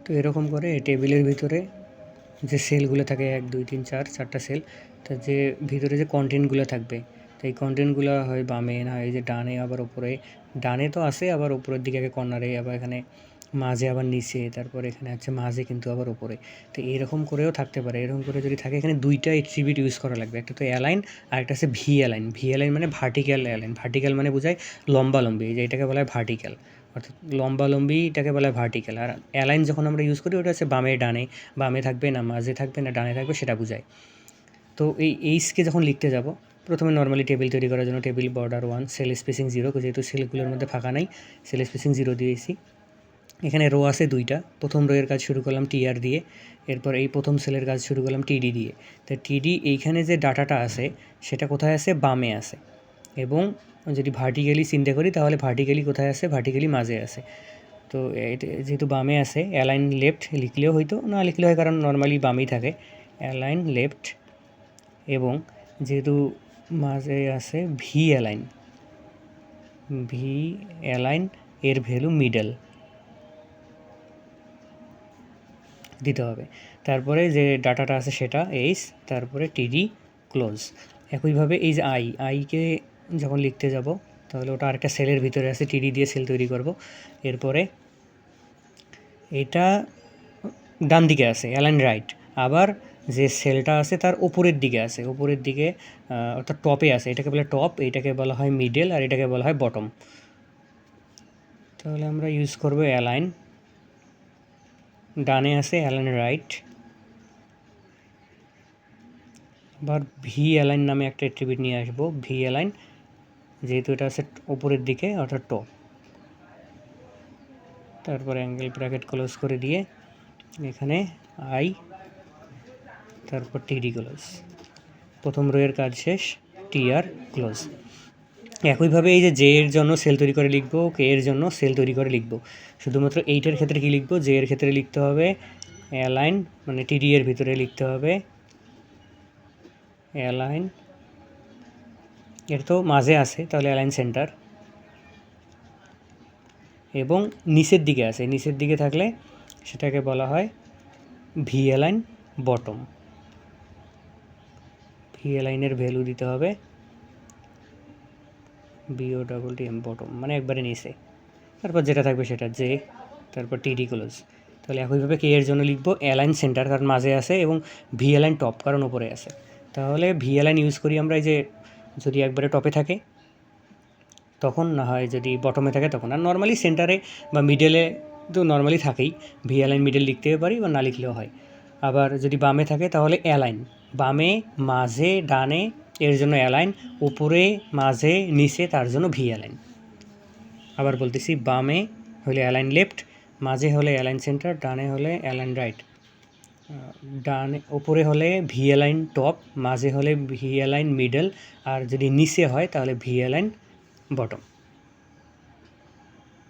তো এরকম করে টেবিলের ভিতরে যে সেলগুলো থাকে 1 2 3 4 4টা সেল, তার যে ভিতরে যে কন্টেন্টগুলো থাকবে, তো এই কন্টেন্টগুলো হয় বামে, না হয় এই যে ডানে, আবার ওপরে। ডানে তো আছে, আবার উপরের দিকে কর্নারে, আবার এখানে মাঝে, আবার নিচে, তারপর এখানে হচ্ছে মাঝে কিন্তু আবার উপরে। তো এরকম করেও থাকতে পারে। এরকম করে যদি থাকে, এখানে 2টা অ্যাট্রিবিউট ইউজ করা লাগবে। একটা তো অ্যালাইন, আর একটা আছে ভি অ্যালাইন। ভি অ্যালাইন মানে ভার্টিক্যাল অ্যালাইন। ভার্টিক্যাল মানে বোঝায় লম্বালম্বি, যে এটাকে বলা হয় ভার্টিক্যাল, অর্থাৎ লম্বালম্বি এটাকে বলা হয় ভার্টিক্যাল। আর অ্যালাইন যখন আমরা ইউজ করি, ওটা হচ্ছে বামে ডানে, বামে থাকবে না মাঝে থাকবে না ডানে থাকবে, সেটা বোঝায়। তো এই এইচকে যখন লিখতে যাব, প্রথমে নর্মালি টেবিল তৈরি করার জন্য টেবিল বর্ডার 1, সেল স্পেসিং 0, যেহেতু সেলগুলোর মধ্যে ফাঁকা নাই, সেল স্পেসিং 0 দিয়েছি। এখানে রো আছে 2টা। প্রথম রো এর কাজ শুরু করলাম টিআর দিয়ে, এরপর এই প্রথম সেলের কাজ শুরু করলাম টিডি দিয়ে। তো টিডি এইখানে যে ডাটাটা আছে সেটা কোথায় আছে? বামে আছে। এবং যদি ভার্টিক্যালি চিন্তা করি, তাহলে ভার্টিক্যালি কোথায় আছে? ভার্টিক্যালি মাঝে আছে। তো এটা যেহেতু বামে আছে, অ্যালাইন লেফট লিখলেও হয়তো, না লিখলে হয়, কারণ নর্মালি বামেই থাকে। অ্যালাইন লেফট, এবং যেহেতু মাঝে আছে ভি অ্যালাইন, ভি অ্যালাইন এর ভ্যালু মিডল দিতে হবে। তারপরে যে ডাটাটা আছে সেটা এইচ, তারপরে টিডি ক্লোজ। একইভাবে এই যে আইকে যখন লিখতে যাব, তাহলে ওটা আরেকটা সেলের ভিতরে আছে, টিডি দিয়ে সেল তৈরি করব। এরপরে এটা ডান দিকে আছে, অ্যালাইন রাইট। আবার যে সেলটা আছে তার ওপরের দিকে আছে, ওপরের দিকে অর্থাৎ টপে আছে, এটাকে বলে টপ, এটাকে বলা হয় মিডল, আর এটাকে বলা হয় বটম। তাহলে আমরা ইউজ করব অ্যালাইন, ডানে আছে অ্যালাইন রাইট, আবার ভি অ্যালাইন নামে একটা অ্যাট্রিবিউট নিয়ে আসবো, ভি অ্যালাইন, যেহেতু এটা আছে ওপরের দিকে অর্থাৎ টপ। তারপরে অ্যাঙ্গেল ব্র্যাকেট ক্লোজ করে দিয়ে এখানে আই, তারপর টিডি ক্লোজ। প্রথম রো এর কাজ শেষ, টিআর ক্লোজ। একইভাবে এই যে এর জন্য সেল তৈরি করে লিখবো, কে এর জন্য সেল তৈরি করে লিখবো। শুধুমাত্র এইটার ক্ষেত্রে কি লিখবো? জে এর ক্ষেত্রে লিখতে হবে অ্যালাইন, মানে টিডি এর ভিতরে লিখতে হবে অ্যালাইন, এর তো মাঝে আছে, তাহলে অ্যালাইন সেন্টার। এবং নিচের দিকে আছে, নিচের দিকে থাকলে সেটাকে বলা হয় ভি অ্যালাইন বটম। ভি অ্যালাইনের ভ্যালু দিতে হবে BOTTM বটম, মানে একবারে নিচে। তারপর যেটা থাকবে সেটা জে, তারপর টিডি ক্লোজ। তাহলে একইভাবে কে এর জন্য লিখবো অ্যালাইন সেন্টার, কারণ মাঝে আছে, এবং ভি অ্যালাইন টপ, কারণ উপরে আছে। তাহলে ভি অ্যালাইন ইউজ করি আমরা এই যে যদি একবারে টপে থাকে তখন, না হয় যদি বটমে থাকে তখন। আর নর্মালি সেন্টারে বা মিডলে তো নর্মালি থাকেই, ভি অ্যালাইন মিডল লিখতে পারি বা না লিখলেও হয়। আবার যদি বামে থাকে তাহলে অ্যালাইন, বামে মাঝে ডানে এর জন্য অ্যালাইন, উপরে মাঝে নিচে তার জন্য ভি অ্যালাইন। আবার বলতেছি, বামে হলে অ্যালাইন লেফট, মাঝে হলে অ্যালাইন সেন্টার, ডানে হলে অ্যালাইন রাইট। ডানে উপরে হলে ভি অ্যালাইন টপ, মাঝে হলে ভি অ্যালাইন মিডল, আর যদি নিচে হয় তাহলে ভি অ্যালাইন বটম।